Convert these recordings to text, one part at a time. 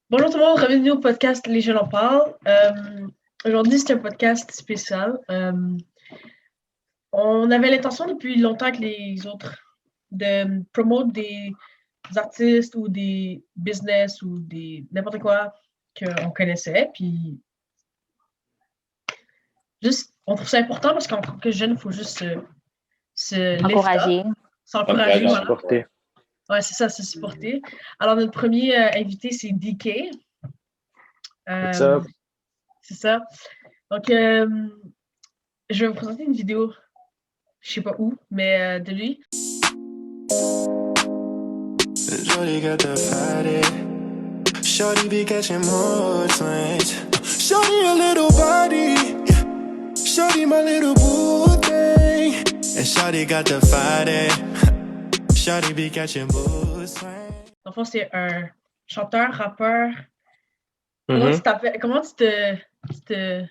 Bonjour tout le monde, bienvenue au podcast Les Jeunes en parlent. Aujourd'hui, c'est un podcast spécial. On avait l'intention depuis longtemps avec les autres de promouvoir des artistes ou des business ou des n'importe quoi qu'on connaissait. Puis juste, on trouve ça important parce qu'en tant que jeune, il faut juste se lift up, Encourager. s'encourager, voilà. Supporter. Ouais, c'est ça, se supporter. Alors, notre premier invité, c'est DK. What's up? C'est ça. Donc, je vais vous présenter une vidéo, je sais pas où, mais de lui. Shorty got the fatty. Shorty be catching mood swings. Shorty a little body. Shorty my little boo thing. And Shorty got the fatty. Shorty be catching mood swings. Dans le fond, c'est un chanteur, rappeur. Comment tu t'appelles? Comment tu te...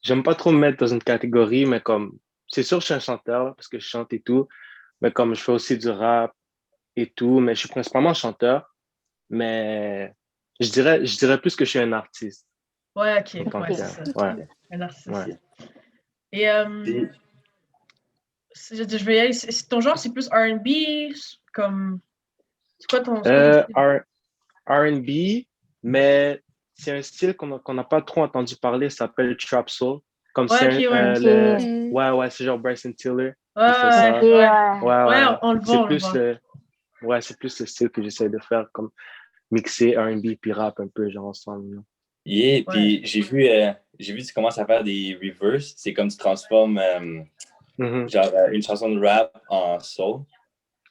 J'aime pas trop me mettre dans une catégorie, mais comme, c'est sûr que je suis un chanteur parce que je chante et tout, mais comme je fais aussi du rap et tout, mais je suis principalement chanteur, mais je dirais plus que je suis un artiste. Ouais, ok. en tant Ouais, que c'est tel. ça. Ouais, Un artiste. ouais. Et je vais y aller. Ton genre, c'est plus R&B, comme... C'est quoi ton style? R&B, mais c'est un style qu'on n'a pas trop entendu parler, ça s'appelle Trap Soul. Comme Ouais, c'est ok, ouais. ouais, c'est genre Bryson Tiller Ouais, qui fait ça. ouais. Ouais, Ouais, on le voit, C'est on le plus voit. ouais, c'est plus le style que j'essaie de faire, comme mixer R&B puis rap un peu, genre ensemble. Yeah, Ouais. puis j'ai vu que tu commences à faire des reverse. C'est comme tu transformes une chanson de rap en soul.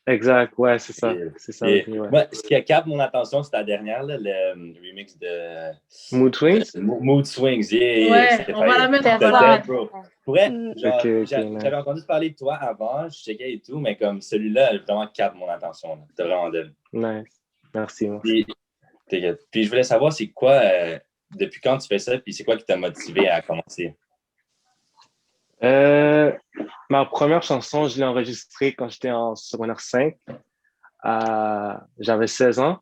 Exact, ouais, c'est ça. Et- C'est ça, et ouais. moi, ce qui a capté mon attention, c'est ta dernière, là, le remix de Mood Swings? Mood Swings. Yeah, Ouais, c'était on va la mettre en C'était bas. dead, bro. Pour vrai, genre, Ok, j'avais entendu parler de toi avant, je checkais et tout, mais comme celui-là, il vraiment capte mon attention. là. C'était vraiment dead. nice. Merci. Puis, puis je voulais savoir, c'est quoi, depuis quand tu fais ça, puis c'est quoi qui t'a motivé à commencer? Euh, Ma première chanson, je l'ai enregistrée quand j'étais en secondaire 5. J'avais 16 ans.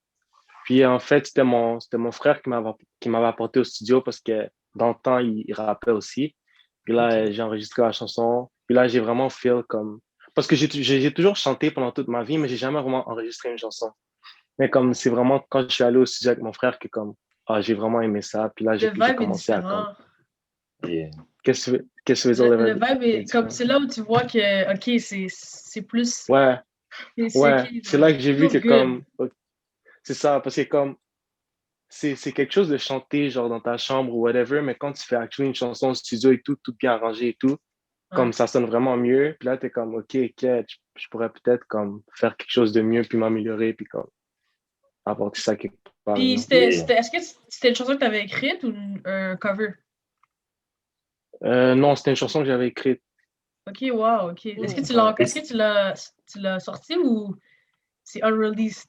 Puis en fait, c'était mon frère qui m'avait apporté au studio parce que dans le temps, il rappait aussi. Puis là, j'ai enregistré la chanson. Puis là, j'ai vraiment feel comme... Parce que j'ai toujours chanté pendant toute ma vie, mais j'ai jamais vraiment enregistré une chanson. Mais comme c'est vraiment quand je suis allé au studio avec mon frère que comme, j'ai vraiment aimé ça. Puis là, Le j'ai vibe est commencé à comme... différent. Et, Qu'est-ce que tu veux dire, Le vibe est comme... différent? C'est là où tu vois que, OK, c'est plus... Ouais, C'est ouais. OK, C'est là que j'ai vu feel que good. comme... C'est ça, parce que comme... C'est quelque chose de chanter genre dans ta chambre ou whatever, mais quand tu fais actually une chanson au studio et tout, tout bien arrangé et tout, comme Ouais. ça sonne vraiment mieux. Puis là, t'es comme, OK, je pourrais peut-être comme faire quelque chose de mieux puis m'améliorer puis comme apporter ça quelque part, Puis et- est-ce que c'était une chanson que tu avais écrite ou un cover? Non, c'était une chanson que j'avais écrite. OK, wow, OK. Est-ce que tu l'as sorti ou c'est unreleased?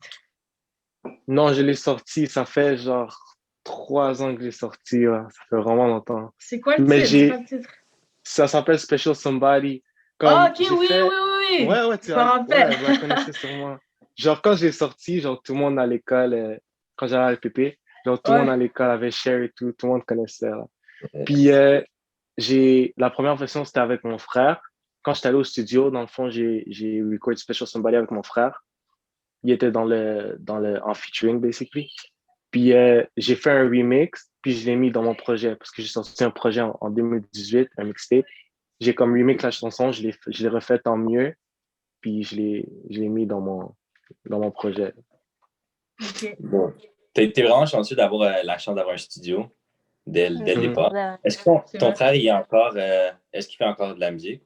Non, je l'ai sorti, ça fait genre 3 ans que je l'ai sorti, ouais. Ça fait vraiment longtemps. C'est quoi le Mais titre? C'est quoi le titre? ça s'appelle Special Somebody. Ah, Comme OK, j'ai oui, fait, oui, oui, oui. ouais, Je me rappelle. vous la connaissez sûrement. Genre quand j'ai sorti, genre tout le monde à l'école, quand j'allais à l'EPP, genre tout le monde Ouais. à l'école avait share et tout le monde connaissait. Là. Puis la première version c'était avec mon frère. Quand j'étais allé au studio, dans le fond, j'ai record Special Somebody avec mon frère. Il était en featuring basically. Puis j'ai fait un remix, puis je l'ai mis dans mon projet parce que j'ai sorti un projet en 2018, un mixtape. J'ai comme remix la chanson, je l'ai refaite en mieux, puis je l'ai mis dans mon projet. OK. bon. T'es vraiment chanceux d'avoir la chance d'avoir un studio dès le Mhm. départ. Est-ce que C'est ton vrai. frère, est-ce qu'il fait encore de la musique?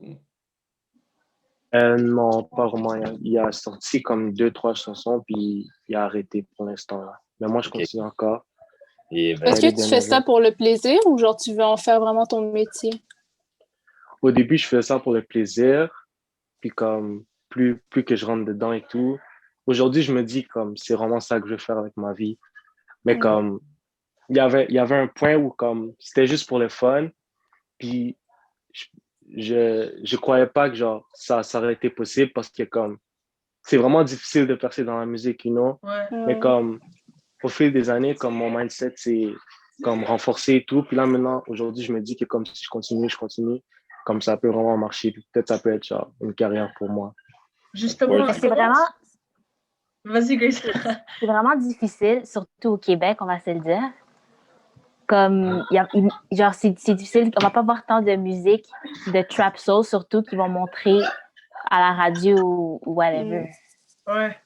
Non, pas vraiment. Il a sorti comme 2, 3 chansons, puis il a arrêté pour l'instant. Là. Mais moi, je Ok. continue encore. Et, Est-ce Les que tu fais ça dernières- pour le plaisir ou genre tu veux en faire vraiment ton métier? Au début, je faisais ça pour le plaisir, puis comme plus que je rentre dedans et tout. Aujourd'hui, je me dis comme c'est vraiment ça que je veux faire avec ma vie. Mais comme il y avait un point où comme c'était juste pour le fun, puis je, je croyais pas que genre ça aurait été possible parce que comme c'est vraiment difficile de percer dans la musique, you know? Ouais. Mais comme au fil des années, comme mon mindset s'est comme renforcé et tout. Puis là, maintenant, aujourd'hui, je me dis que comme si je continue, comme ça peut vraiment marcher. Puis peut-être ça peut être genre une carrière pour moi. Justement, C'est vraiment... Vas-y, Grace. C'est vraiment difficile, surtout au Québec, on va se le dire. Comme, genre, c'est difficile. On va pas voir tant de musique, de trap soul, surtout, qui vont montrer à la radio ou whatever. Ouais.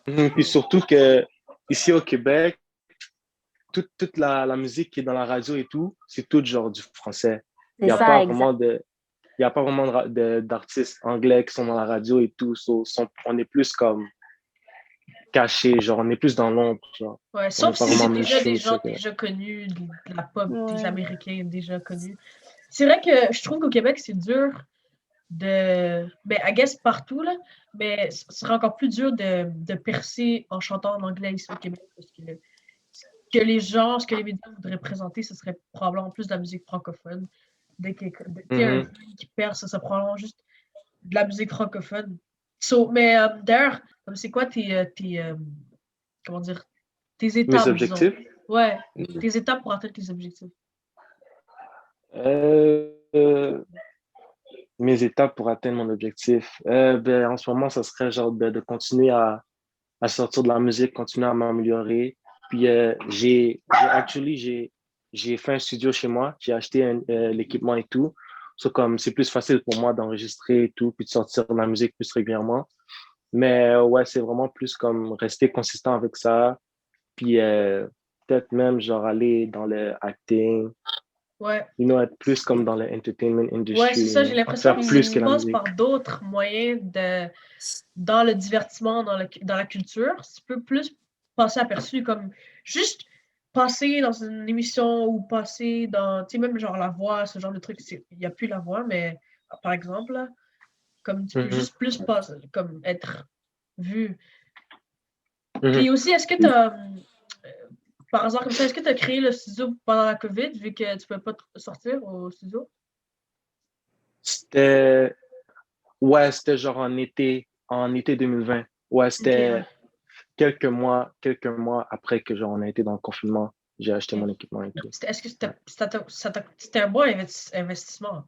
Puis surtout que ici au Québec, toute la musique qui est dans la radio et tout, c'est tout genre du français. Il n'y a pas vraiment d'artistes anglais qui sont dans la radio et tout. On est plus comme caché, genre on est plus dans l'ombre. Ouais, sauf si c'est déjà des gens déjà connus, de la pop, des Américains déjà connus. C'est vrai que je trouve qu'au Québec, c'est dur de... Ben, I guess partout, là, mais ce serait encore plus dur de percer en chantant en anglais ici au Québec, parce que ce que les médias voudraient présenter, ce serait probablement plus de la musique francophone. Dès qu'il y a un film qui perce, ça probablement juste de la musique francophone. Mais d'ailleurs, c'est quoi comment dire, tes étapes, mes objectifs? Disons. Ouais, tes étapes pour atteindre tes objectifs. Mes étapes pour atteindre mon objectif. Ben, en ce moment, ça serait genre de continuer à sortir de la musique, continuer à m'améliorer. Puis j'ai fait un studio chez moi, j'ai acheté l'équipement et tout. Comme c'est plus facile pour moi d'enregistrer et tout, puis de sortir de la musique plus régulièrement. Mais ouais, c'est vraiment plus comme rester consistant avec ça. Puis peut-être même genre aller dans le acting. Ouais. Être plus comme dans l'entertainment industry. Ouais, c'est ça, j'ai l'impression que passe par d'autres moyens dans le divertissement, dans la culture. Tu peux plus passer aperçu comme juste passer dans une émission ou passer dans, tu sais, même genre La Voix, ce genre de truc. Il n'y a plus La Voix, mais par exemple, là, comme tu peux juste plus passer, comme être vu. Puis aussi, est-ce que tu as... Par hasard comme ça, est-ce que tu as créé le studio pendant la COVID, vu que tu ne pouvais pas sortir au studio? C'était genre en été 2020. Ouais, c'était quelques mois après que genre on a été dans le confinement, j'ai acheté mon équipement et tout. Est-ce que c'était un bon investissement?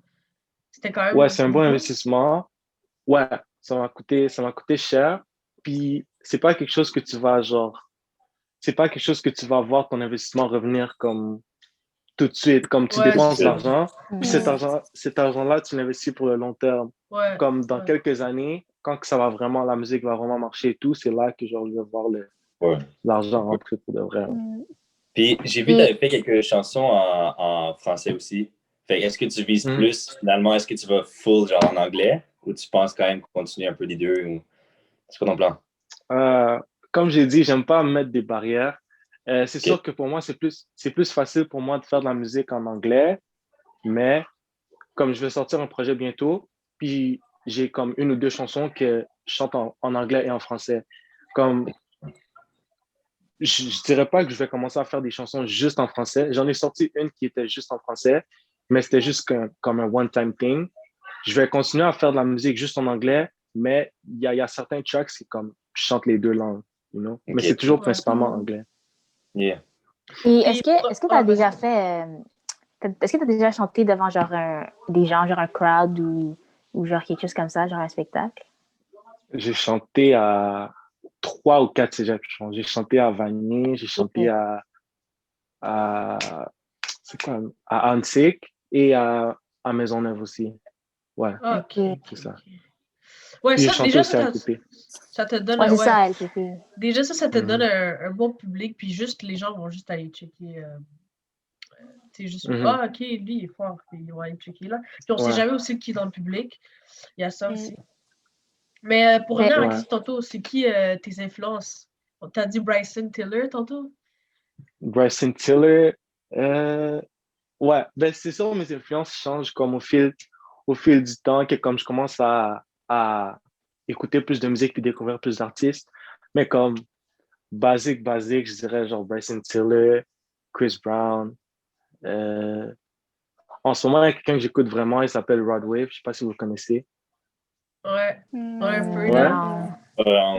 C'était quand même... Ouais, c'est un bon investissement. Ouais, ça m'a coûté cher. Puis c'est pas quelque chose que tu vas voir ton investissement revenir comme tout de suite, comme tu dépenses l'argent, puis cet argent-là, tu l'investis pour le long terme. Ouais, comme dans quelques années, quand la musique va vraiment marcher et tout, c'est là que genre, je vais voir l'argent rentrer pour de vrai. Puis j'ai vu que tu avais fait quelques chansons en français aussi. Fait est-ce que tu vises plus, finalement, est-ce que tu vas full genre en anglais ou tu penses quand même continuer un peu les deux? Ou... C'est quoi ton plan? Comme j'ai dit, j'aime pas mettre des barrières. C'est sûr que pour moi, c'est plus facile pour moi de faire de la musique en anglais, mais comme je vais sortir un projet bientôt, puis j'ai comme 1 ou 2 chansons que je chante en anglais et en français. Comme je dirais pas que je vais commencer à faire des chansons juste en français. J'en ai sorti une qui était juste en français, mais c'était juste comme un one-time thing. Je vais continuer à faire de la musique juste en anglais, mais il y a certains tracks qui comme je chante les 2 langues, you know? Mais c'est toujours principalement anglais. Yeah. Et est-ce que tu as déjà fait... Est-ce que tu as déjà chanté devant genre des gens, genre un crowd ou genre quelque chose comme ça, genre un spectacle? J'ai chanté à 3 ou 4 cégeps. J'ai chanté à Vanier, j'ai chanté à Antic et à Maisonneuve aussi. Ouais. Ok. C'est ça. Ouais, ça, déjà, ça te donne... Ouais, c'est ça, déjà, ça te donne un bon public, puis juste, les gens vont juste aller checker... C'est juste, ok, lui, il est fort, puis ils vont aller checker là. Puis on sait jamais aussi qui est dans le public. Il y a ça aussi. Mais pour revenir à la question tantôt, c'est qui tes influences? On t'a dit Bryson Tiller tantôt? Bryson Tiller, ouais, ben c'est sûr, mes influences changent comme au fil du temps, que comme je commence à écouter plus de musique puis découvrir plus d'artistes. Mais comme basique, je dirais genre Bryson Tiller, Chris Brown. En ce moment, il y a quelqu'un que j'écoute vraiment, il s'appelle Rod Wave, je sais pas si vous le connaissez. Ouais, un peu.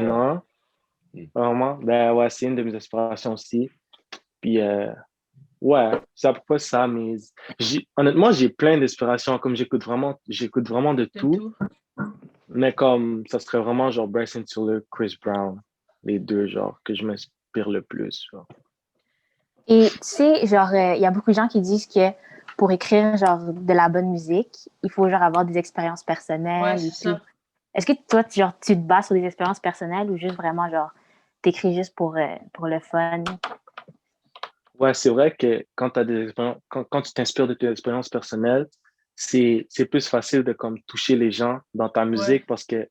Non? Vraiment. Ben ouais, c'est une de mes inspirations aussi. Puis ouais, c'est à peu près ça. Mais honnêtement, j'ai plein d'inspirations. Comme j'écoute vraiment de De tout. tout. Mais comme ça serait vraiment genre Bryson Tiller, Chris Brown, les deux genre que je m'inspire le plus. Genre. Et tu sais, genre, il y a beaucoup de gens qui disent que pour écrire, genre, de la bonne musique, il faut, genre, avoir des expériences Ouais, personnelles et c'est tout. ça. Est-ce que toi, genre, tu te bases sur des expériences personnelles ou juste vraiment, genre, t'écris juste pour le fun? Ouais, c'est vrai que quand t'as des expériences, quand tu t'inspires de tes expériences personnelles, c'est plus facile de comme toucher les gens dans ta Ouais. musique parce que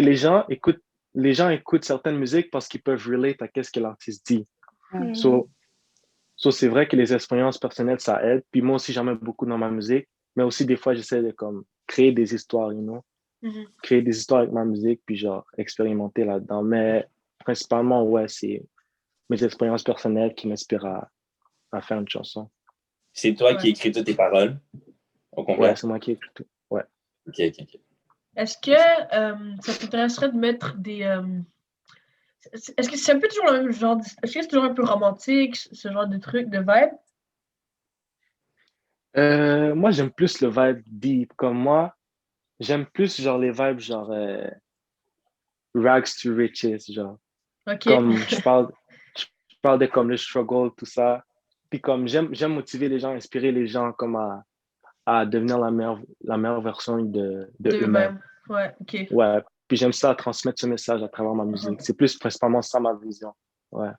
les gens écoutent certaines musiques parce qu'ils peuvent relate à qu'est-ce que l'artiste dit. Mhm. So, c'est vrai que les expériences personnelles, ça aide. Puis moi aussi, j'en mets beaucoup dans ma musique, mais aussi des fois, j'essaie de comme créer des histoires, Mhm. créer des histoires avec ma musique, puis genre expérimenter là-dedans. Mais principalement, ouais, c'est mes expériences personnelles qui m'inspirent à faire une chanson. C'est toi qui Ouais. écris toutes tes paroles au Ouais, complet? c'est moi qui écris tout. Ouais. Ok. Est-ce que ça t'intéresserait de mettre des. Est-ce que c'est un peu toujours le même genre. Est-ce que c'est toujours un peu romantique, ce genre de truc, de vibe? Moi, j'aime plus le vibe deep. Comme moi, j'aime plus genre les vibes genre rags to riches, genre. Ok. Comme je parle de comme le struggle, tout ça. Puis comme j'aime motiver les gens, inspirer les gens comme à devenir la meilleure version de De eux-mêmes. même. Ouais, ok. Ouais. Puis j'aime ça, transmettre ce message à travers ma musique. C'est plus principalement ça ma vision. Ouais.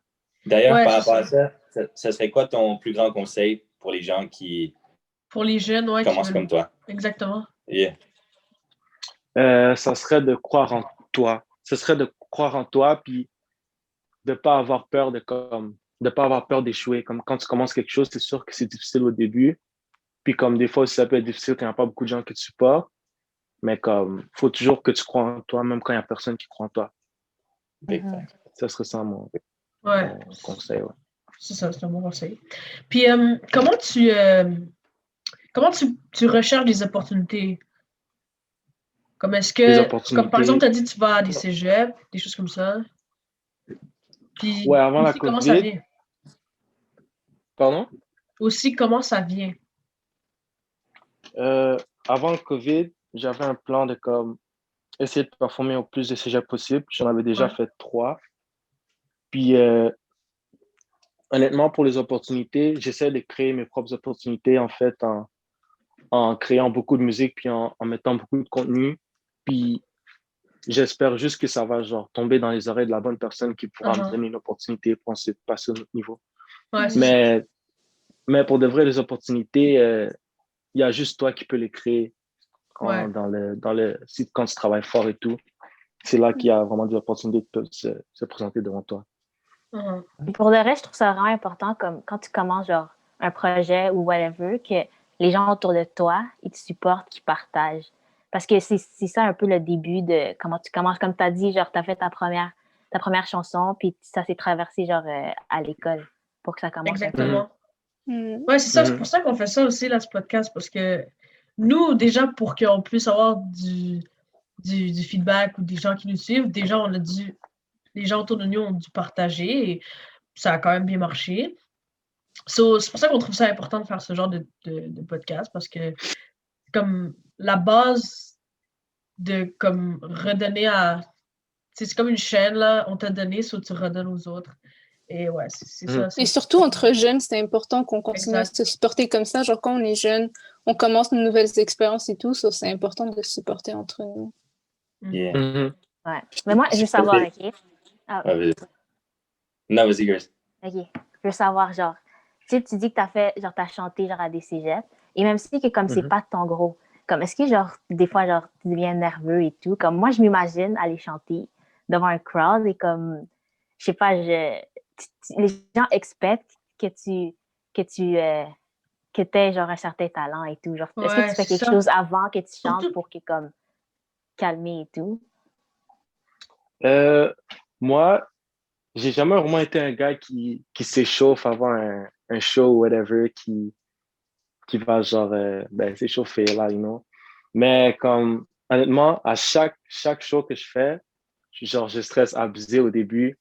D'ailleurs, Ouais, par c'est rapport ça. à ça, ça serait quoi ton plus grand conseil pour les gens qui Pour les jeunes, ouais, qui commencent veulent. comme toi? Exactement. Yeah. Ça serait de croire en toi. Ce serait de croire en toi, puis de pas avoir peur de pas avoir peur d'échouer. Comme quand tu commences quelque chose, c'est sûr que c'est difficile au début. Puis comme des fois, ça peut être difficile quand il n'y a pas beaucoup de gens qui te supportent. Mais comme, faut toujours que tu crois en toi, même quand il n'y a personne qui croit en toi. Big Mhm. time. Ça serait ça Ouais. mon conseil. Ouais. C'est ça, c'est un bon conseil. Puis, comment tu recherches des opportunités? Comme est-ce Les que, comme par exemple, tu opportunités. as dit que tu vas à des cégeps, des choses comme ça. Ouais, Puis avant la aussi, comment ça COVID, vient? pardon? Aussi, comment ça vient? Euh, Avant le COVID, j'avais un plan de comme essayer de performer au plus de cégep possible. J'en avais déjà Ouais. fait 3. Puis honnêtement, pour les opportunités, j'essaie de créer mes propres opportunités en fait en créant beaucoup de musique puis en mettant beaucoup de contenu. Puis j'espère juste que ça va genre tomber dans les oreilles de la bonne personne qui pourra me Uh-huh. donner une opportunité pour ensuite passer à un autre niveau. Ouais, c'est Mhm. ça. Mais, mais pour de vrai, les opportunités, il y a juste toi qui peux les créer Ouais. quand tu travailles fort et tout. C'est là qu'il y a vraiment des opportunités qui peuvent se présenter devant toi. Uh-huh. Et pour le reste, je trouve ça vraiment important, comme quand tu commences, genre, un projet ou whatever, que les gens autour de toi, ils te supportent, qu'ils partagent. Parce que c'est ça un peu le début de comment tu commences. Comme tu as dit, genre, tu as fait ta première chanson, puis ça s'est traversé, genre, à l'école pour que ça commence un peu. Mhm, Exactement. Mhm. Ouais, c'est ça. C'est mhm, pour ça qu'on fait ça aussi, là, ce podcast, parce que nous, déjà, pour qu'on puisse avoir du feedback ou des gens qui nous suivent, déjà, les gens autour de nous ont dû partager et ça a quand même bien marché. So, c'est pour ça qu'on trouve ça important de faire ce genre de podcast parce que comme la base de comme redonner à. C'est comme une chaîne, là, on t'a donné, soit tu redonnes aux autres. Et ouais, c'est mhm. ça. Et surtout entre jeunes, c'est important qu'on continue à Exact. se supporter comme ça. Genre quand on est jeune, on commence de nouvelles expériences et tout, ça c'est important de se supporter entre nous. Yeah. Mhm. Ouais. Mais moi, je veux savoir, OK? Ah, Ah, vas-y. Non, vas-y, Grace. OK. Je veux savoir, genre, tu dis que t'as fait, genre, t'as chanté, genre, à des cégeps. Et même si que, comme c'est Mhm. pas ton gros, comme, est-ce que, genre, des fois, genre, tu deviens nerveux et tout? Comme, moi, je m'imagine aller chanter devant un crowd et comme, je sais pas, les gens expectent que tu, que t'aies, genre, un certain talent et tout. Genre, est-ce que tu Ouais, fais c'est quelque ça. chose avant que tu chantes Surtout. pour que, comme, calmer et tout? Euh, Moi, j'ai jamais vraiment été un gars qui s'échauffe avant un show ou whatever, qui va genre s'échauffer là, you know. Mais comme honnêtement, à chaque show que je fais, genre, je stresse abusé au début,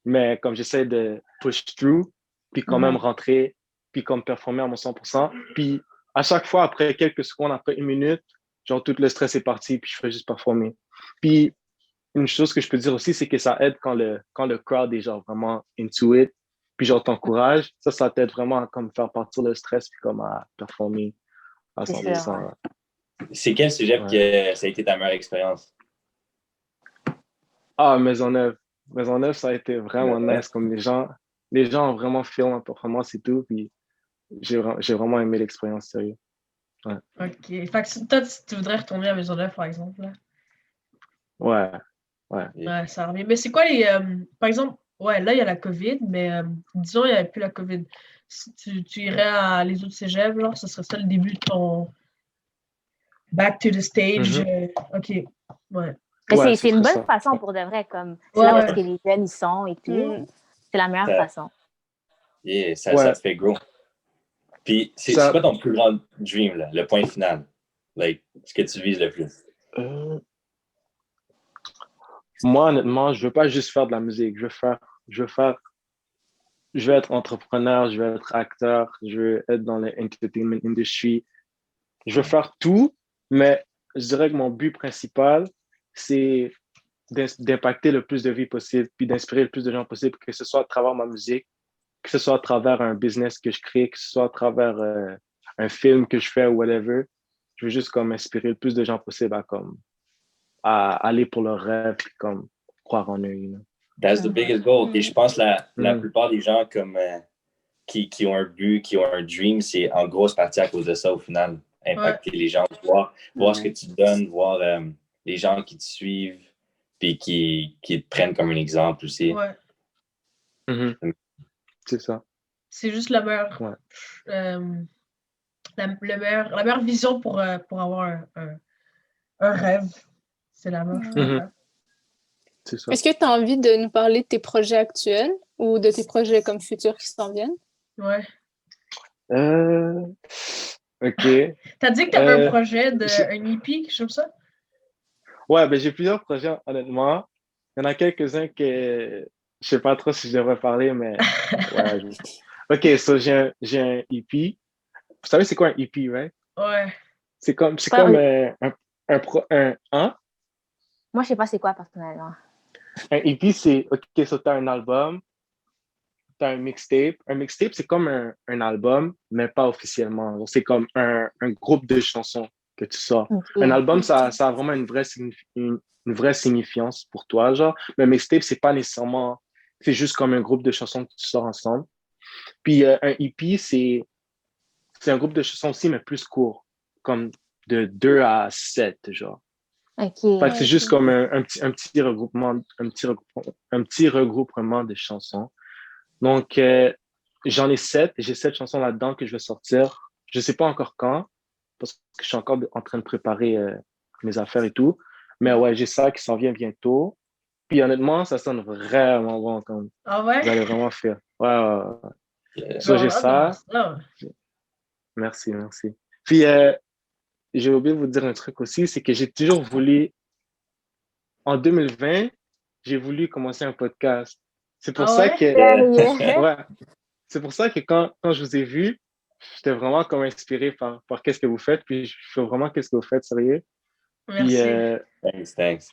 mais comme j'essaie de push through, puis quand même rentrer, puis comme performer à mon 100%, puis à chaque fois, après quelques secondes, après 1 minute, genre, tout le stress est parti, puis je fais juste performer. Puis, une chose que je peux dire aussi, c'est que ça aide quand le crowd est genre vraiment into it, puis genre t'encourage, ça t'aide vraiment à comme faire partir le stress, puis comme à performer à C'est 100%. sûr. Ouais. C'est quel sujet que ça a été ta meilleure expérience? Ah, Maisonneuve. Maisonneuve, ça a été vraiment nice, comme les gens ont vraiment fait ma performance et tout, puis j'ai vraiment aimé l'expérience, sérieux. Ouais. OK. Fait que toi, tu voudrais retourner à Maisonneuve, par exemple, là? Ouais, ouais. Ouais, ça revient. Mais c'est quoi les... par exemple, ouais, là, il y a la COVID, mais disons, il n'y avait plus la COVID. Si tu irais à les autres cégeps, genre, ce serait ça le début de ton back to the stage. Mhm. OK. Ouais. Mais Ouais, c'est ce une serait bonne ça. façon pour de vrai, comme c'est Ouais, là où ouais. est-ce que les jeunes ils sont et tout. Mm. C'est la meilleure Ça, façon. ça Ouais, te fait gros. Puis, c'est ça, quoi ton plus grand dream, là, le point final? Like, ce que tu vises le plus? moi, honnêtement, je veux pas juste faire de la musique. Je veux faire, je veux être entrepreneur, je veux être acteur, je veux être dans l'entertainment industry. Je veux faire tout, mais je dirais que mon but principal, c'est d'impacter le plus de vies possible, puis d'inspirer le plus de gens possible, que ce soit à travers ma musique, que ce soit à travers un business que je crée, que ce soit à travers un film que je fais ou whatever. Je veux juste comme inspirer le plus de gens possible à aller pour leurs rêves, puis comme croire en eux. You know? That's the biggest goal. Et je pense que la Mm. plupart des gens comme, qui ont un but, qui ont un dream, c'est en grosse partie à cause de ça au final. Ouais. Impacter les gens, voir ce que tu donnes, voir les gens qui te suivent, puis qui te prennent comme un exemple aussi. Ouais. Mhm. C'est ça. C'est juste la meilleure, Ouais. la meilleure vision pour avoir un rêve. C'est la meilleure chose à Mhm. faire. C'est ça. Est-ce que tu as envie de nous parler de tes projets actuels ou de tes projets comme futurs qui s'en viennent? Ouais. OK. T'as dit que t'avais un Euh, projet j'ai- un EP, quelque chose comme ça? ouais, ben j'ai plusieurs projets, honnêtement. Il y en a quelques-uns que je sais pas trop si je devrais parler, mais ouais. OK, so j'ai un EP. Vous savez, c'est quoi un EP, right? Ouais. C'est Ouais, comme hein? moi, je sais pas c'est quoi personnellement. Un EP, c'est, OK, so t'as un album, t'as un mixtape. Un mixtape, c'est comme un album, mais pas officiellement. Donc, c'est comme un groupe de chansons que tu sors. Ok. Un album, ça a vraiment une vraie signifiance pour toi, genre. Mais un mixtape, c'est pas nécessairement, c'est juste comme un groupe de chansons que tu sors ensemble. Puis un EP, c'est un groupe de chansons aussi, mais plus court, comme de 2 à 7, genre. Ok. Fait que c'est juste Ok. comme un petit regroupement de chansons. Donc, j'en ai 7, et j'ai 7 chansons là-dedans que je vais sortir. Je sais pas encore quand, parce que je suis encore en train de préparer mes affaires et tout. Mais ouais, j'ai ça qui s'en vient bientôt. Puis honnêtement, ça sonne vraiment bon. Comme, Ah vous allez ouais? vraiment faire. Ouais, ouais, ouais. Yeah. Ça, j'ai Genre, ah, ça. non. Merci, merci. Puis, j'ai oublié de vous dire un truc aussi, c'est que j'ai toujours voulu, en 2020, j'ai voulu commencer un podcast. C'est pour Ah ça ouais? que, Sérieux? ouais, c'est pour ça que quand je vous ai vu, j'étais vraiment comme inspiré par qu'est-ce que vous faites, puis je fais vraiment qu'est-ce que vous faites, sérieux. Puis, Merci. Thanks.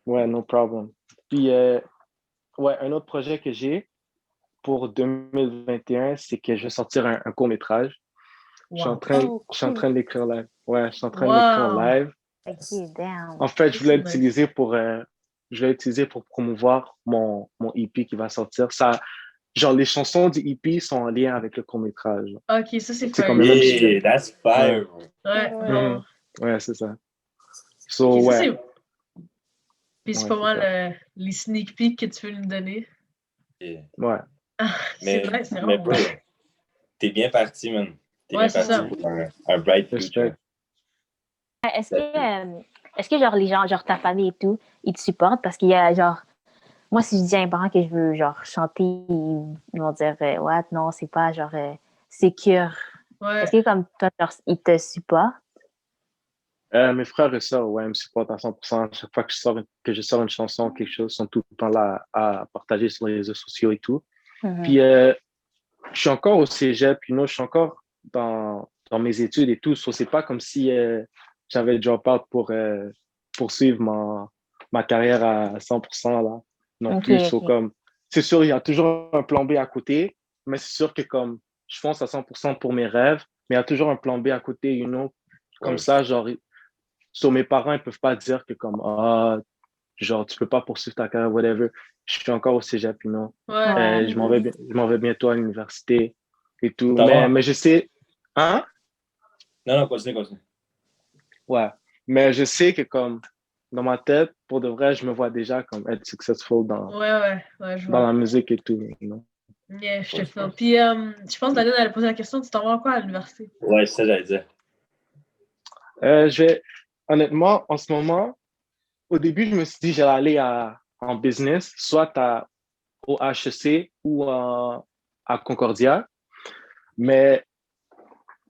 ouais, no problem. Puis, ouais, un autre projet que j'ai pour 2021, c'est que je vais sortir un court-métrage. Wow. Oh, Je suis en cool. train d'écrire live. Ouais, je suis en train d'écrire Wow. live. Ok, damn. En fait, Ça, c'est nice. je voulais l'utiliser pour promouvoir mon EP qui va sortir. Ça, genre, les chansons du EP sont en lien avec le court-métrage. Ok, ça, c'est C'est fun. comme le même Yeah, style. that's Ouais. fire. Ouais, Ouais. non. Ouais, c'est ça. So, Ok, ça, ouais. c'est. Puis c'est Ouais, pas c'est mal ça. les sneak peeks que tu veux nous donner. Yeah. Ouais. Ah, c'est Mais, vrai, c'est mais vraiment bro, bon. t'es bien parti, man. T'es Ouais, bien c'est parti ça. pour un bright future. Respect. Est-ce que genre les gens, genre ta famille et tout, ils te supportent? Parce qu'il y a genre, moi si je dis à un parent que je veux genre chanter, ils vont dire what, non, c'est pas genre sécure. Ouais. Est-ce que comme toi, genre, ils te supportent? Mes frères et sœurs, ouais, me supportent à 100%. À chaque fois que je sors une chanson, quelque chose, ils sont tout le temps là à partager sur les réseaux sociaux et tout. Puis, je suis encore au cégep, je suis encore dans mes études et tout. So, c'est pas comme si j'avais drop out pour poursuivre ma carrière à 100% là, non Ok, plus. So, ok. comme, c'est sûr, il y a toujours un plan B à côté, mais c'est sûr que comme je fonce à 100% pour mes rêves, mais il y a toujours un plan B à côté, comme Ouais. ça, genre, so, mes parents, ils peuvent pas dire que comme, ah, genre, tu peux pas poursuivre ta carrière, whatever. Je suis encore au cégep, Ouais. Ouais. je m'en vais bientôt à l'université et tout. T'en vas? Mais je sais, hein? Non, continue. Ouais. Mais je sais que comme, dans ma tête, pour de vrai, je me vois déjà comme être successful Ouais, je dans vois. la musique et tout. Yeah, je te file. Puis, je pense que Daniel allait poser la question, tu t'en vas quoi à l'université? Ouais, c'est ça, j'allais dire. Je vais, honnêtement, en ce moment, au début, je me suis dit, j'allais aller en business, soit au HEC ou à Concordia. Mais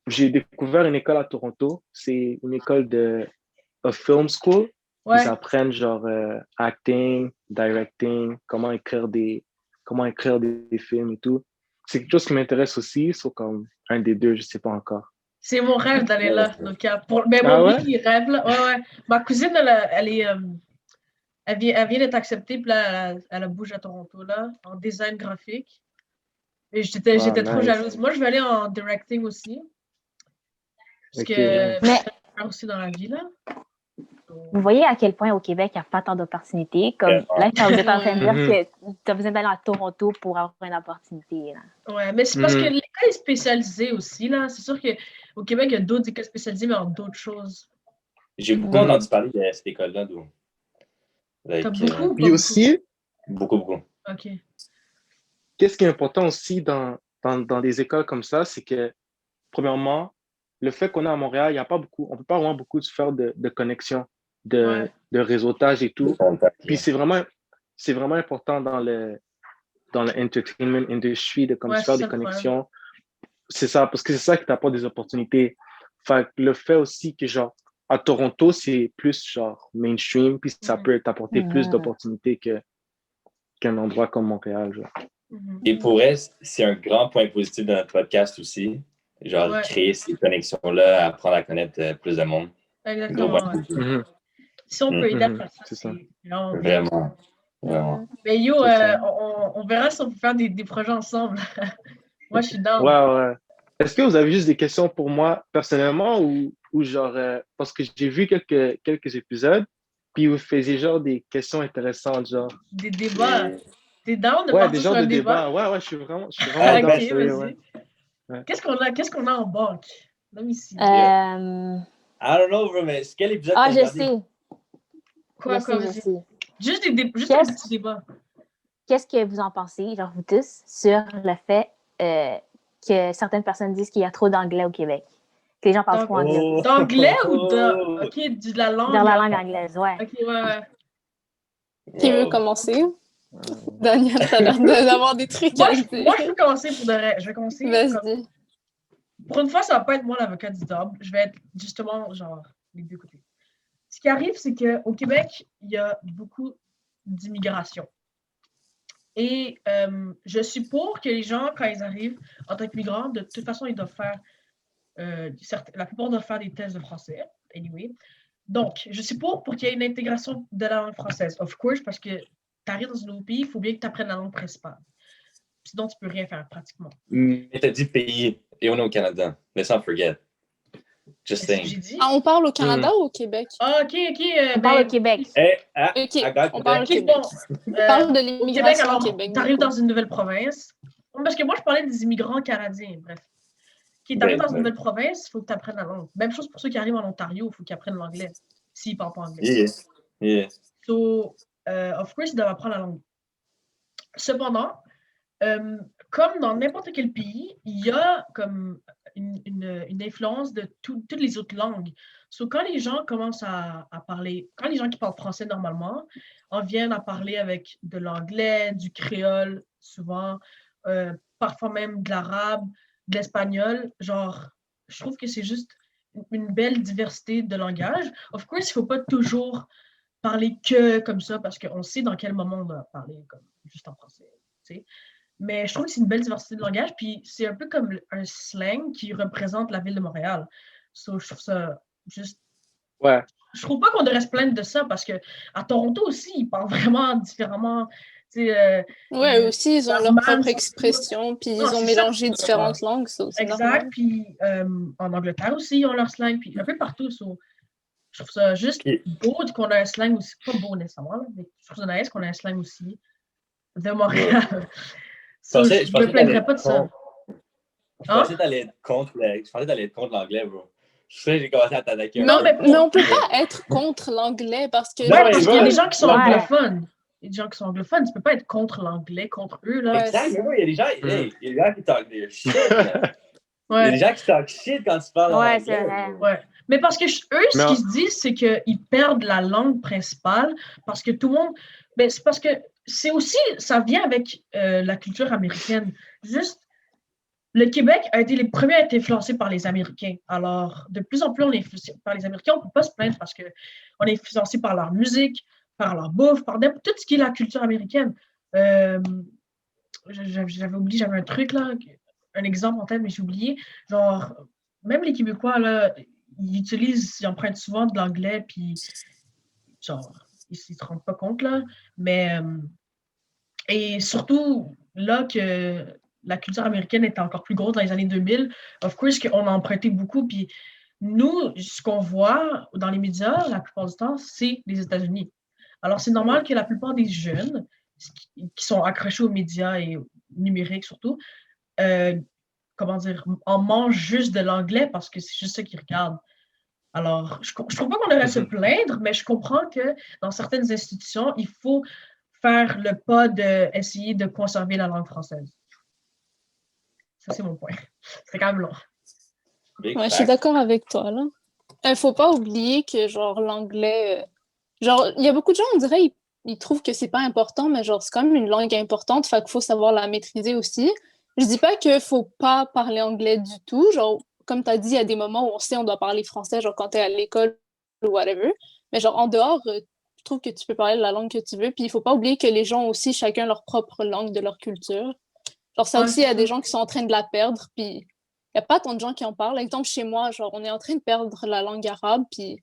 j'ai découvert une école à Toronto. C'est une école de film school. Ils Ouais. apprennent genre acting, directing, comment écrire des films et tout. C'est quelque chose qui m'intéresse aussi, sauf comme un des deux, je sais pas encore. C'est mon rêve d'aller là, donc ben, Ah mon ouais? il rêve là. Ouais. Ma cousine, elle vient d'être acceptée, puis là, elle bouge à Toronto là, en design graphique. Et Ah, j'étais trop nice. jalouse. Moi, je vais aller en directing aussi, parce Ok, que nice. Mais je faire aussi dans la vie là. vous voyez à quel point au Québec, il n'y a pas tant d'opportunités. Comme Vraiment. là, quand vous êtes en train de dire Mhm. que tu as besoin d'aller à Toronto pour avoir une opportunité. Là. Ouais, mais c'est parce que Mhm. l'école est spécialisée aussi là. C'est sûr qu'au Québec, il y a d'autres écoles spécialisées, mais en d'autres choses. J'ai beaucoup Mhm. entendu parler de cette école-là, d'où. T'as Like, beaucoup ou pas Puis beaucoup? aussi, beaucoup. Ok. qu'est-ce qui est important aussi dans des écoles comme ça, c'est que, premièrement, le fait qu'on est à Montréal, il y a pas beaucoup, on peut pas vraiment beaucoup se faire de connexions, Ouais. de réseautage et Le tout. contact, Puis là. c'est vraiment important dans l'entertainment industry de comme Ouais, se c'est faire ça des le problème. connexions. C'est ça, parce que c'est ça qui t'apporte des opportunités. Fait que le fait aussi que, genre, à Toronto, c'est plus, genre, mainstream, puis ça Mhm. peut t'apporter plus Mhm. d'opportunités qu'un endroit comme Montréal, genre. Mhm. Et pour elle, c'est un grand point positif de notre podcast aussi. Genre, Ouais, créer ces connexions-là, apprendre à connaître plus de monde. Gros point exactement. Ouais. positif. Mhm, Si on peut aider à faire ça, c'est ça. c'est vraiment bien. Vraiment. Mais yo, C'est ça. on verra si on peut faire des projets ensemble. Moi, je suis down. Ouais. Est-ce que vous avez juste des questions pour moi personnellement ou genre, parce que j'ai vu quelques épisodes, puis vous faisiez genre des questions intéressantes, genre. Des débats. T'es down de Ouais, des partir sur genres un de débat? débats. Ouais, je suis vraiment Ok, dans sérieux, ouais. vas-y. Ouais. Qu'est-ce qu'on a en banque? Donne ici. I don't know, bro, mais c'est quel épisode Ah, t'as je regardé? sais. Quoi, Je vas-y. sais. Juste juste un Qu'est-ce petit débat. qu'est-ce que vous en pensez, genre vous tous, sur le fait que certaines personnes disent qu'il y a trop d'anglais au Québec? Que les gens parlent trop anglais au Québec. D'anglais ou de. Ok, de la Dans langue. la langue anglaise, ouais. Ok, ouais. Qui veut Wow. commencer? Daniel, t'as l'air d'avoir des trucs à Moi, dire. je peux commencer pour de vrai. Je vais commencer. Vas-y. Pour une fois, ça va pas être moi l'avocat du diable. Je vais être justement, genre, les deux côtés. Ce qui arrive, c'est qu'au Québec, il y a beaucoup d'immigration. Et je suis pour que les gens, quand ils arrivent en tant que migrants, de toute façon, ils doivent faire, la plupart doivent faire des tests de français, anyway. Donc, je suis pour qu'il y ait une intégration de la langue française, of course, parce que tu arrives dans un autre pays, il faut bien que tu apprennes la langue principale. Sinon, tu peux rien faire, pratiquement. Mais t'as dit pays, et on est au Canada. Let's not forget. Just Qu'est-ce que j'ai saying. dit? Ah, on parle au Canada ou au Québec? Ah, ok. On parle au Québec. Hey, Ok, I got on parle au Québec. Québec. Bon, On parle de au Québec, l'immigration alors, au Québec. tu arrives dans une nouvelle province. Parce que moi, je parlais des immigrants canadiens, bref. Qui t'arrives dans une nouvelle province, il faut que tu apprennes la langue. Même chose pour ceux qui arrivent en Ontario, il faut qu'ils apprennent l'anglais, s'ils ne parlent pas anglais. Yeah. So, of course, ils doivent apprendre la langue. Cependant, comme dans n'importe quel pays, il y a comme une influence de toutes les autres langues. So, quand les gens commencent à parler, quand les gens qui parlent français normalement en viennent à parler avec de l'anglais, du créole, souvent, parfois même de l'arabe, de l'espagnol, genre, je trouve que c'est juste une belle diversité de langage. Of course, il ne faut pas toujours parler que comme ça, parce qu'on sait dans quel moment on va parler comme juste en français. T'sais. Mais je trouve que c'est une belle diversité de langage, puis c'est un peu comme un slang qui représente la ville de Montréal. So, je trouve ça juste... Ouais. Je trouve pas qu'on devrait se plaindre de ça, parce qu'à Toronto aussi, ils parlent vraiment différemment. Ouais, aussi, ils ont leur propre expression, puis ils ont mélangé différentes langues. Exact, puis en Angleterre aussi, ils ont leur slang, puis un peu partout. Je trouve ça juste beau qu'on a un slang aussi, pas beau nécessairement, mais je trouve ça nice qu'on a un slang aussi de Montréal. Je ne me plaindrais pas de ça. Je pensais que t'allais être contre l'anglais, bro. Je sais, j'ai commencé à t'attaquer. Non, mais on peut pas être contre l'anglais parce que... Ouais, parce qu'il y a des gens qui sont anglophones. Il y a des gens qui sont anglophones, tu peux pas être contre l'anglais, contre eux, là. Exact, mais il y a des gens, il y a des gens qui talk des shit. Il y a des gens qui talk shit quand tu parles anglais. C'est vrai. Ouais. Mais parce que eux, ce qu'ils se disent, c'est qu'ils perdent la langue principale parce que tout le monde... Ben, c'est parce que c'est aussi... Ça vient avec la culture américaine. Juste, le Québec a été les premiers à être influencés par les Américains. Alors, de plus en plus, on est influencé par les Américains. On ne peut pas se plaindre parce qu'on est influencé par leur musique, par leur bouffe, par tout ce qui est la culture américaine. J'avais oublié, j'avais un truc là, un exemple en tête, mais j'ai oublié. Genre, même les Québécois, là, ils empruntent souvent de l'anglais, puis genre, ils ne se rendent pas compte, là. Mais, et surtout, là que la culture américaine était encore plus grosse dans les années 2000, of course, qu'on a emprunté beaucoup, puis nous, ce qu'on voit dans les médias, la plupart du temps, c'est les États-Unis. Alors, c'est normal que la plupart des jeunes qui sont accrochés aux médias et numériques surtout, en mangent juste de l'anglais parce que c'est juste ça qu'ils regardent. Alors, je trouve pas qu'on devrait se plaindre, mais je comprends que dans certaines institutions, il faut faire le pas d'essayer de conserver la langue française. Ça, c'est mon point. C'est quand même long. Ouais, je suis d'accord avec toi, là. Il faut pas oublier que, genre, l'anglais... Genre, il y a beaucoup de gens, on dirait, ils trouvent que c'est pas important, mais genre, c'est quand même une langue importante, fait qu'il faut savoir la maîtriser aussi. Je dis pas qu'il faut pas parler anglais du tout, genre, comme tu as dit, il y a des moments où on sait on doit parler français, genre quand tu es à l'école ou whatever, mais genre, en dehors, je trouve que tu peux parler la langue que tu veux, puis il faut pas oublier que les gens ont aussi chacun leur propre langue de leur culture. Genre, ça aussi, il y a des gens qui sont en train de la perdre, puis il y a pas tant de gens qui en parlent. Exemple, chez moi, genre, on est en train de perdre la langue arabe, puis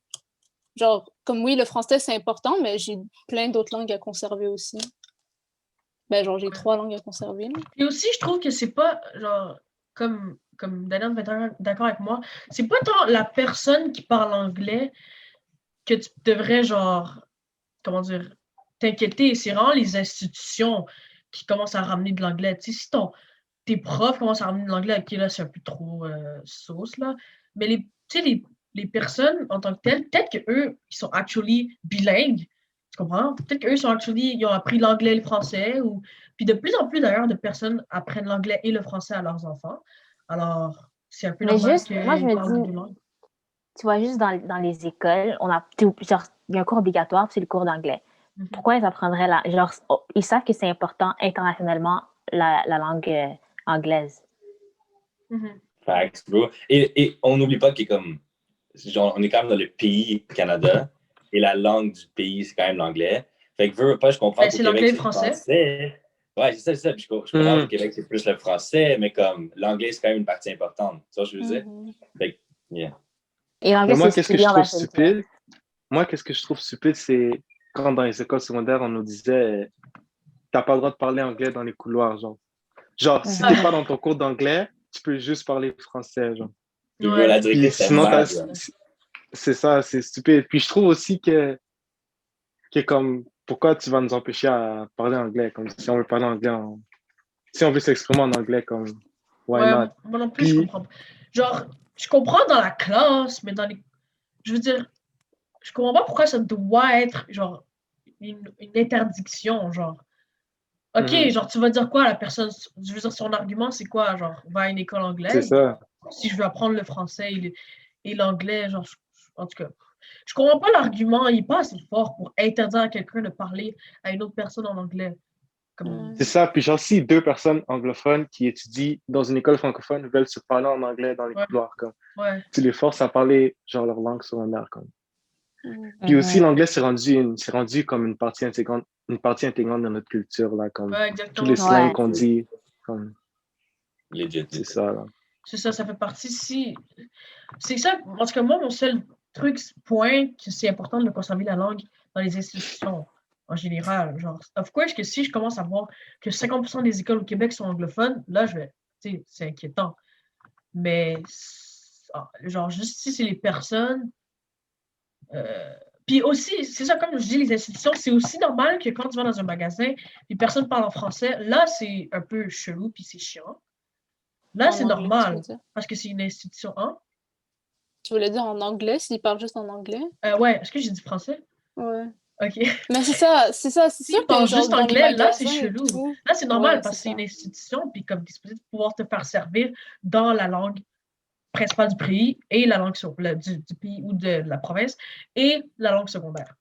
genre, comme oui, le français, c'est important, mais j'ai plein d'autres langues à conserver aussi. Ben, genre, j'ai 3 langues à conserver. Et aussi, je trouve que c'est pas, genre, comme Daniel va être d'accord avec moi, c'est pas tant la personne qui parle anglais que tu devrais, genre, comment dire, t'inquiéter. C'est vraiment les institutions qui commencent à ramener de l'anglais. Tu sais, si tes profs commencent à ramener de l'anglais, ok, là, c'est un peu trop sauce, là. Mais les personnes en tant que telles, peut-être qu'eux, ils sont actually bilingues, tu comprends? Peut-être qu'eux, ils ont appris l'anglais et le français, puis de plus en plus, d'ailleurs, de personnes apprennent l'anglais et le français à leurs enfants. Alors, c'est un peu normal juste, moi, je me dis, tu vois, juste dans les écoles, genre, il y a un cours obligatoire, c'est le cours d'anglais. Mm-hmm. Pourquoi ils apprendraient genre, ils savent que c'est important internationalement, la langue anglaise. Mm-hmm. Facts, bro. Et on n'oublie pas qu'il est comme... Genre, on est quand même dans le pays Canada et la langue du pays, c'est quand même l'anglais. Fait que veux pas, je comprends que l'anglais et le français. Ouais, c'est ça. Je comprends qu'au Québec, c'est plus le français, mais comme l'anglais, c'est quand même une partie importante. Tu vois ce que je veux dire? Fait que, yeah. Et l'anglais, moi, qu'est-ce que je trouve stupide? Moi, qu'est-ce que je trouve stupide, c'est quand dans les écoles secondaires, on nous disait t'as pas le droit de parler anglais dans les couloirs, genre. Genre, si t'es pas dans ton cours d'anglais, tu peux juste parler français, genre. Ouais. Sinon, c'est ça, c'est stupide. Puis je trouve aussi que comme, pourquoi tu vas nous empêcher à parler anglais? Comme si on veut parler anglais, si on veut s'exprimer en anglais, comme, why not? Moi non plus, je comprends pas. Genre, je comprends dans la classe, mais je veux dire, je comprends pas pourquoi ça doit être, genre, une interdiction, genre. OK, genre, tu vas dire quoi à la personne? Je veux dire, son argument, c'est quoi? Genre, va à une école anglaise. C'est ça. Si je veux apprendre le français et l'anglais, genre, en tout cas, je comprends pas l'argument. Il n'est pas assez fort pour interdire à quelqu'un de parler à une autre personne en anglais. C'est ça. Puis genre, si 2 personnes anglophones qui étudient dans une école francophone veulent se parler en anglais dans les couloirs, comme, tu les forces à parler genre leur langue secondaire. Comme. Puis aussi, l'anglais s'est rendu comme une partie intégrante de notre culture, là, comme tous les slangs qu'on dit. Comme... Legit. C'est ça, là. C'est ça, ça fait partie. C'est ça, en tout cas, moi, mon seul point, que c'est important de conserver la langue dans les institutions en général. Genre, of course, que si je commence à voir que 50% des écoles au Québec sont anglophones, là, c'est inquiétant. Mais, genre, juste si c'est les personnes. Puis aussi, c'est ça, comme je dis, les institutions, c'est aussi normal que quand tu vas dans un magasin, les personnes parlent en français. Là, c'est un peu chelou, puis c'est chiant. Là, c'est normal, parce que c'est une institution. Hein? Tu voulais dire en anglais, s'ils parlent juste en anglais? Ouais, est-ce que j'ai dit français? Ouais. OK. Mais c'est ça. S'ils parlent juste anglais, là, c'est chelou. Là, c'est normal, parce que c'est une institution, puis comme dispositif de pouvoir te faire servir dans la langue principale du pays, et la langue du pays ou de la province, et la langue secondaire.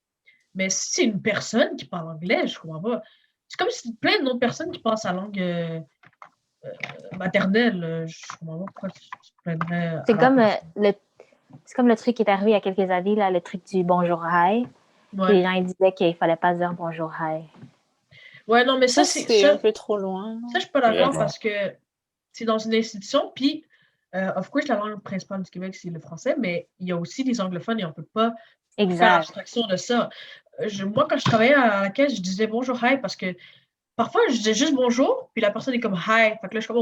Mais si c'est une personne qui parle anglais, je comprends pas. C'est comme si plein d'autres personnes qui passent à langue... maternelle, je comprends pas pourquoi tu plaindrais. C'est comme le truc qui est arrivé il y a quelques années, là, le truc du bonjour hi. Les gens ils disaient qu'il fallait pas dire bonjour hi. Ouais, non, mais ça c'est un peu trop loin. Ça, je suis pas d'accord parce que c'est dans une institution, puis of course, la langue principale du Québec, c'est le français, mais il y a aussi des anglophones et on peut pas faire abstraction de ça. Moi, quand je travaillais à la caisse, je disais bonjour hi parce que parfois, je disais juste bonjour, puis la personne est comme hi. Fait que là, je suis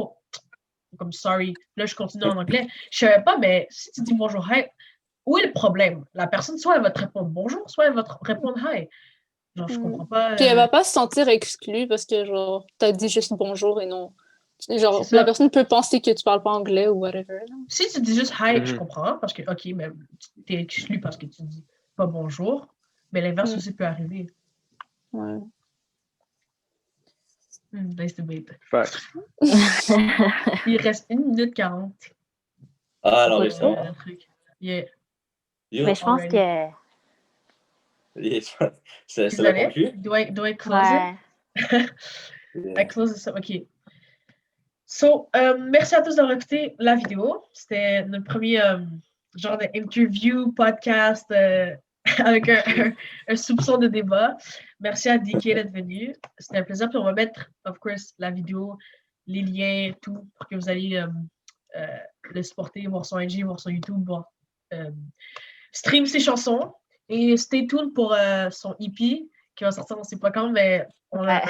comme sorry. Là, je continue en anglais. Je savais pas, mais si tu dis bonjour, hi, où est le problème? La personne, soit elle va te répondre bonjour, soit elle va te répondre hi. Genre, je comprends pas. Puis elle va pas se sentir exclue parce que, genre, t'as dit juste bonjour et non. Genre, la personne peut penser que tu parles pas anglais ou whatever. Si tu dis juste hi, je comprends, parce que, OK, mais t'es exclu parce que tu dis pas bonjour, mais l'inverse aussi peut arriver. Ouais. Nice debate. Fact. Il reste 1 minute 40. Ah, non, mais ça. Yeah. Mais je pense que. C'est la conclusion. Do I close it? I close this up. OK. So, merci à tous d'avoir écouté la vidéo. C'était notre premier genre d'interview, podcast avec un soupçon de débat. Merci à DK d'être venu. C'était un plaisir. Puis on va mettre, of course, la vidéo, les liens, tout, pour que vous alliez le supporter, voir son IG, voir son YouTube, voir stream ses chansons. Et stay tuned pour son EP qui va sortir, on ne sait pas quand, mais on l'a.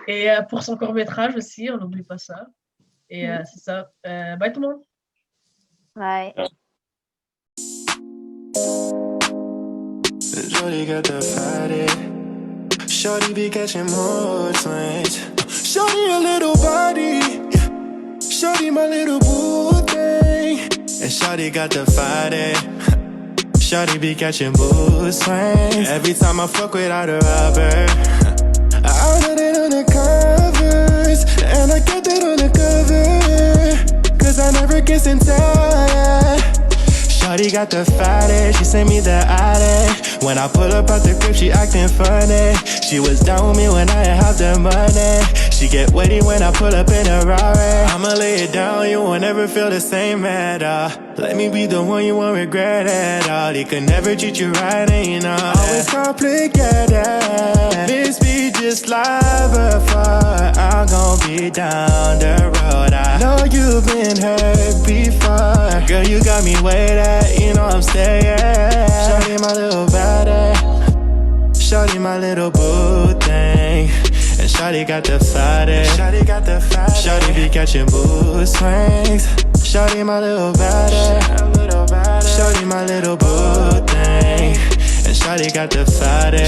Et pour son court-métrage aussi, on n'oublie pas ça. Et c'est ça. Bye tout le monde. Bye. Shorty got the fatty. Shorty be catching mood swings. Shorty a little body. Shorty my little boo thing. And shorty got the fatty. Shorty be catching mood swings. Every time I fuck without a rubber, I put it on the covers. And I get it on the cover, 'cause I never kiss and tell. Shorty got the fatty, she sent me the addy. When I pull up out the crib, she acting funny. She was down with me when I didn't have the money. She get witty when I pull up in a Rari. I'ma lay it down, you won't ever feel the same at all. Let me be the one you won't regret at all. They could never treat you right, and you know always complicated. Miss me just like before. I'm gon' be down the road. I know you've been hurt before. Girl, you got me waiting, you know I'm staying. Shorty my little baddie. Shorty my little boo thing. And shorty got the fatty. Shorty got the fatty. Shorty be catching boo swings. Shorty my little baddie. Shorty my little boo thing. And shorty got the fatty.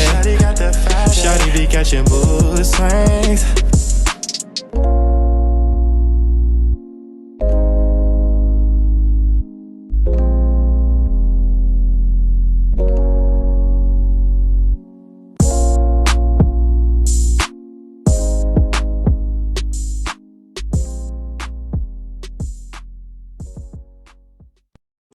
Shorty be catching boo swings.